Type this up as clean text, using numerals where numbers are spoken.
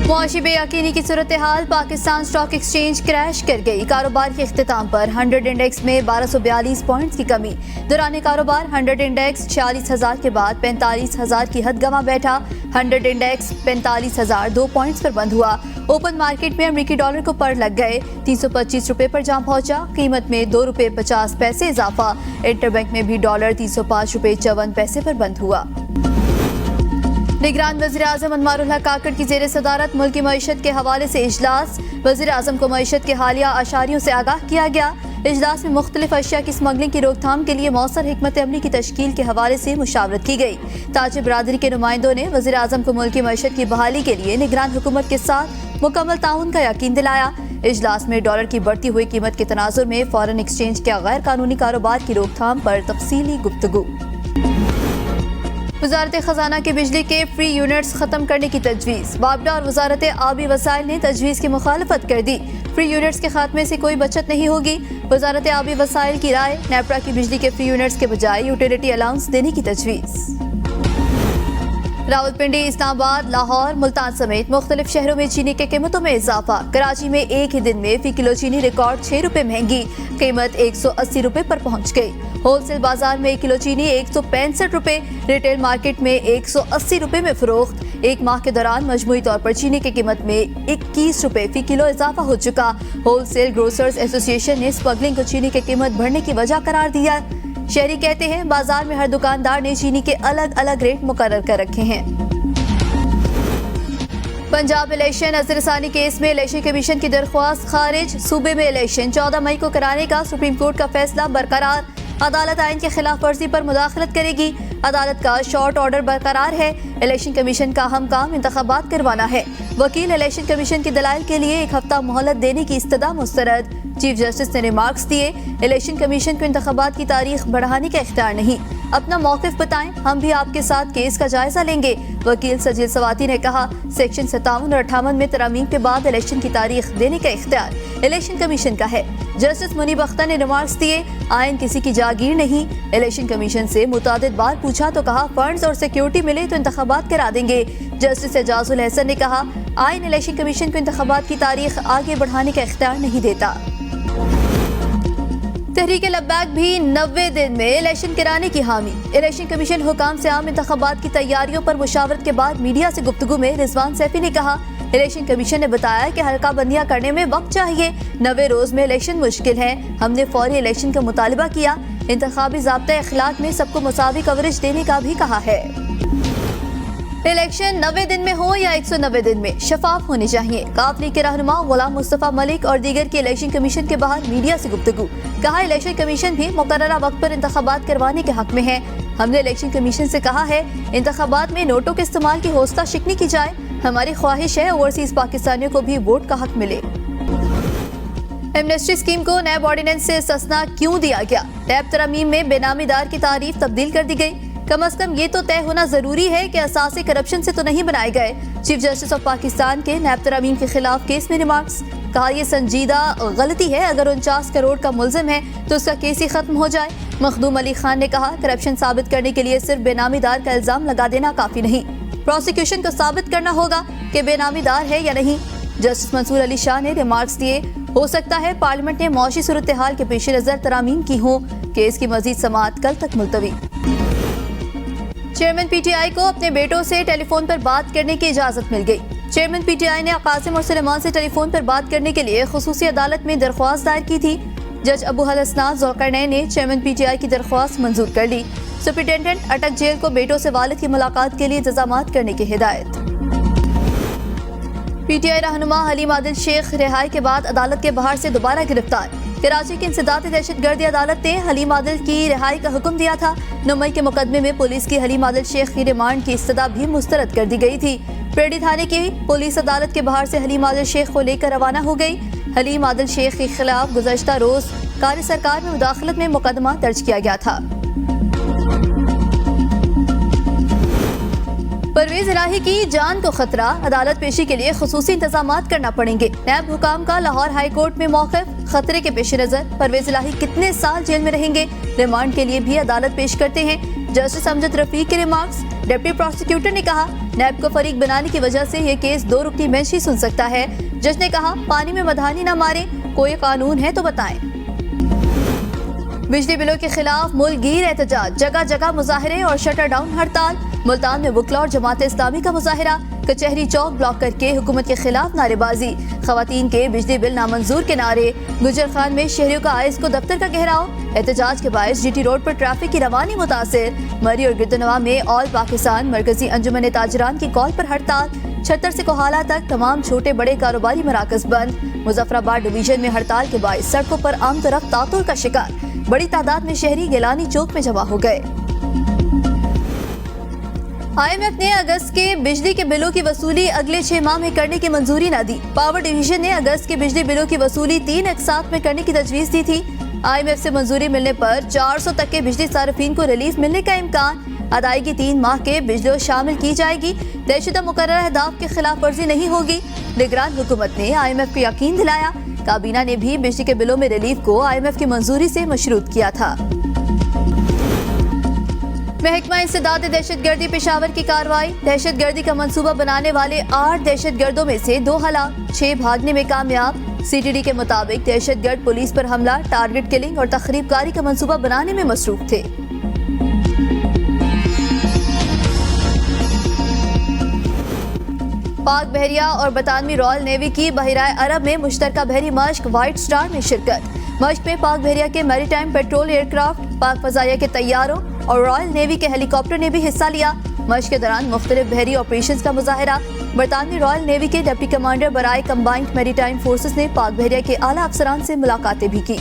मुआशी बेयकीनी की सूरत हाल, Pakistan stock exchange crash कर गई। कारोबार के इख्तिताम पर 100 इंडेक्स में 1242 पॉइंट्स की कमी। दौरान कारोबार 100 इंडेक्स 46,000 के बाद 45,000 की हद गंवा बैठा। 100 इंडेक्स 45,002 पॉइंट्स पर बंद हुआ। ओपन मार्केट में अमेरिकी डॉलर को पर लग गए 325 रुपए पर जा पहुंचा। कीमत में 2 रुपए 50 पैसे इजाफा। इंटरबैंक में भी डॉलर 305 रुपए 54 पैसे पर बंद हुआ। निगरान वज़ीर-ए-आज़म अनवारुल्लाह काकड़ की ज़ेर सदारत मुल्क की मईशत के हवाले से इजलास। वज़ीर-ए-आज़म को मईशत के हालिया अशारियों से आगाह किया गया। इजलास में मुख्तलिफ अशिया की स्मगलिंग की रोकथाम के लिए मौसर हिकमत अमली की तश्कील के हवाले से मुशावरत की गई। ताजिर बरादरी के नुमाइंदों ने वज़ीर-ए-आज़म को मुल्क की मईशत की बहाली के लिए निगरान हुकूमत के साथ मुकम्मल ताउन का यकीन दिलाया। इजलास में डॉलर की बढ़ती हुई कीमत के तनाजुर में फॉरेन एक्सचेंज के गैर कानूनी कारोबार की रोकथाम पर तफसीली गुफ्तगू। वजारत खजाना के बिजली के फ्री यूनिट्स खत्म करने की तजवीज़। बाबडा और वजारत आबी वसाइल ने तजवीज़ की मुखालफत कर दी। फ्री यूनिट्स के खात्मे से कोई बचत नहीं होगी। वजारत आबी वसाइल की राय, नेपरा की बिजली के फ्री यूनिट्स के बजाय यूटिलिटी अलाउंस देने की तजवीज़। रावलपिंडी, इस्लामाबाद, लाहौर, मुल्तान समेत मुख्तलिफ शहरों में चीनी की कीमतों में इजाफा। कराची में एक ही दिन में फी किलो चीनी रिकॉर्ड 6 रुपए महंगी, कीमत 180 रुपए पर पहुंच गई। होलसेल बाजार में 1 किलो चीनी 165 रुपए, रिटेल मार्केट में 180 रुपए में फरोख्त। एक माह के दौरान मजमूई तौर पर चीनी की कीमत में 21 रुपए फी किलो इजाफा हो चुका। होलसेल ग्रोसर्स एसोसिएशन ने स्मगलिंग को चीनी की कीमत बढ़ने की वजह करार दिया। शहरी कहते हैं बाजार में हर दुकानदार ने चीनी के अलग अलग रेट मुकर्रर कर रखे हैं। पंजाब इलेक्शन अजरसानी केस में इलेक्शन कमीशन की दरख्वास्त खारिज। सूबे में इलेक्शन 14 मई को कराने का सुप्रीम कोर्ट का फैसला बरकरार। अदालत आइन की खिलाफ वर्जी पर मुदाखलत करेगी। अदालत का शॉर्ट ऑर्डर बरकरार है। इलेक्शन कमीशन का अहम काम इंतखाबात करवाना है। वकील इलेक्शन कमीशन की दलाइल के लिए 1 हफ्ता मोहलत देने की इस्तदा मुस्तरद। चीफ जस्टिस ने रिमार्क्स दिए, इलेक्शन कमीशन को इंतखाबात की तारीख बढ़ाने का इख्तियार नहीं। अपना मौक़िफ़ बताएं, हम भी आपके साथ केस का जायजा लेंगे। वकील सजील सवाती ने कहा, सेक्शन 57 और 58 में तरमीम के बाद इलेक्शन की तारीख देने का इख्तियार इलेक्शन कमीशन का है। जस्टिस मुनीब अख्तर ने रिमार्क्स दिए, आइन किसी की जागीर नहीं। इलेक्शन कमीशन से मुतादिद बार पूछा तो कहा फंड्स और सिक्योरिटी मिले तो इंतखाबात करा देंगे। जस्टिस एजाजुल हसन ने कहा, आइन इलेक्शन कमीशन को इंतखाबात की तारीख आगे बढ़ाने का इख्तियार नहीं देता। तहरीक लब्बैक भी 90 दिन में इलेक्शन कराने की हामी। इलेक्शन कमीशन हुकाम से आम इंतखाबात की तैयारियों पर मुशावरत के बाद मीडिया से गुफ्तगू में रिजवान सैफी ने कहा, इलेक्शन कमीशन ने बताया कि हल्का बंदियां करने में वक्त चाहिए। 90 रोज में इलेक्शन मुश्किल है। हमने फौरी इलेक्शन का मुतालिबा किया। इंतखाबी ज़ाब्ता अखलाक में सबको मुसावी कवरेज देने का भी कहा है। इलेक्शन 90 दिन में हो या 190 दिन में शफाफ होने चाहिए। काफ लीग के रहनुमा गुलाम मुस्तफा मलिक और दीगर की इलेक्शन कमीशन के बाहर मीडिया से गुफ्तगू। कहा, इलेक्शन कमीशन भी मुकर्ररा वक्त पर इंतखाबात करवाने के हक में है। हमने इलेक्शन कमीशन से कहा है इंतखाबात में नोटों के इस्तेमाल की हौसला शिकनी की जाए। हमारी ख्वाहिश है ओवरसीज पाकिस्तानियों को भी वोट का हक मिले। एमनेस्टी स्कीम को नैब ऑर्डिनेंस से इस्तिस्ना क्यों दिया गया? नैब तरमीम में बेनामीदार की तारीफ तब्दील कर दी गई। कम अज कम ये तो तय होना जरूरी है कि असासे करप्शन से तो नहीं बनाए गए। चीफ जस्टिस ऑफ पाकिस्तान के नैब तरमीम के खिलाफ केस में रिमार्क्स। कहा, यह संजीदा गलती है। अगर 49 करोड़ का मुल्जिम है तो उसका केस ही खत्म हो जाए। मखदूम अली खान ने कहा, करप्शन साबित करने के लिए सिर्फ बेनामीदार का इल्जाम लगा देना काफी नहीं, प्रोसिक्यूशन को साबित करना होगा कि बेनामीदार है या नहीं। जस्टिस मंसूर अली शाह ने रिमार्क्स दिए, हो सकता है पार्लियामेंट ने मौशी सूरत हाल के पेश नजर तरामीम की हो। केस की मजीद समाअत कल तक मुलतवी। चेयरमैन पीटीआई को अपने बेटों से टेलीफोन पर बात करने की इजाजत मिल गई। चेयरमैन पीटीआई ने कासिम और सुलेमान से टेलीफोन पर बात करने के लिए खुसूसी अदालत में दरख्वास्त दायर की थी। जज अबू हसनात ज़ुल्करनैन ने चेयरमैन पीटीआई की दरख्वास्त मंजूर कर ली। सुपरिटेंडेंट अटक जेल को बेटों से वालिद की मुलाकात के लिए इंतजामात करने की हिदायत। पीटीआई रहनुमा हलीम आदिल शेख रिहाई के बाद अदालत के बाहर से दोबारा गिरफ्तार। कराची की इंसदादी दहशतगर्दी अदालत ने हलीम आदिल की रिहाई का हुक्म दिया था। 9 मई के मुकदमे में पुलिस की हलीम आदिल शेख की रिमांड की इस्तदा भी मुस्तरद कर दी गई थी। पेड़ी थाने की पुलिस अदालत के बाहर से हलीम आदिल शेख को लेकर रवाना हो गई। हलीम आदिल शेख के खिलाफ गुज़श्ता रोज कार्य सरकार में मुदाखलत में मुकदमा दर्ज किया गया था। परवेज इलाही की जान को खतरा, अदालत पेशी के लिए खुसूसी इंतजामात करना पड़ेंगे। नैब हुकाम का लाहौर हाई कोर्ट में मौक़िफ़, खतरे के पेश नजर परवेज इलाही कितने साल जेल में रहेंगे? रिमांड के लिए भी अदालत पेश करते हैं। जस्टिस अमजद रफीक के रिमार्क्स। डिप्टी प्रोसिक्यूटर ने कहा, नैब को फरीक बनाने की वजह से ये केस 2 रुकनी बेंच ही सुन सकता है। जज ने कहा, पानी में मधानी न मारे, कोई कानून है तो बताएं। बिजली बिलों के खिलाफ मुल्कगीर एहतजाज, जगह जगह मुजाहरे और शटर डाउन हड़ताल। मुल्तान में वकला और जमात इस्लामी का मुजाहरा, कचहरी चौक ब्लॉक करके हुकूमत के खिलाफ नारेबाजी, खवातीन के बिजली बिल नामंजूर के नारे। गुजर खान में शहरियों का आइस को दफ्तर का घेराव, एहतजाज के बायस जीटी रोड पर ट्रैफिक की रवानी मुतासिर। मरी और गिरदनवा में ऑल पाकिस्तान मरकजी अंजुमन ताजरान की कॉल पर हड़ताल। छत्तर से कोहाला तक तमाम छोटे बड़े कारोबारी मराकज बंद। मुजफ्फराबाद डिवीजन में हड़ताल के बायस सड़कों पर आम तरफ तातुल का शिकार, बड़ी तादाद में शहरी गिलानी चौक में जमा हो गए। IMF ने अगस्त के बिजली के बिलों की वसूली अगले 6 माह में करने की मंजूरी न दी। पावर डिवीजन ने अगस्त के बिजली बिलों की वसूली 3 एक साथ में करने की तजवीज दी थी। IMF से मंजूरी मिलने पर 400 तक के बिजली सार्फिन को रिलीफ मिलने का इम्कान। अदायगी 3 माह के बिजली शामिल की जाएगी। तयशुदा मुकर्रर अहदाफ की खिलाफ वर्जी नहीं होगी। निगरान हुकूमत ने IMF को यकीन दिलाया। काबीना ने भी बिजली के बिलों में रिलीफ को IMF की मंजूरी से मशरूत किया था। महकमा इंसदाद दहशतगर्दी पेशावर की कार्रवाई, दहशतगर्दी का मंसूबा बनाने वाले 8 दहशतगर्दों में से 2 हलाक, 6 भागने में कामयाब। CTD के मुताबिक दहशतगर्द पुलिस पर हमला, टारगेट किलिंग और तखरीबकारी का मंसूबा बनाने में मसरूफ थे। पाक बहरिया और बरतानवी रॉयल नेवी की बहराए अरब में मुश्तरका बहरी मश्क व्हाइट स्टार में शिरकत। मश्क में पाक बहरिया के मैरीटाइम पेट्रोल एयरक्राफ्ट, पाक फजाइया के तैयारों और रॉयल नेवी के हेलीकॉप्टर ने भी हिस्सा लिया। मश्क के दौरान मुख्तलिफ बहरी ऑपरेशंस का मुजाहरा। बरतानवी रॉयल नेवी के डिप्टी कमांडर बराए कंबाइंड मैरीटाइम फोर्सेस ने पाक बहरिया के आला अफसरान से मुलाकातें भी की।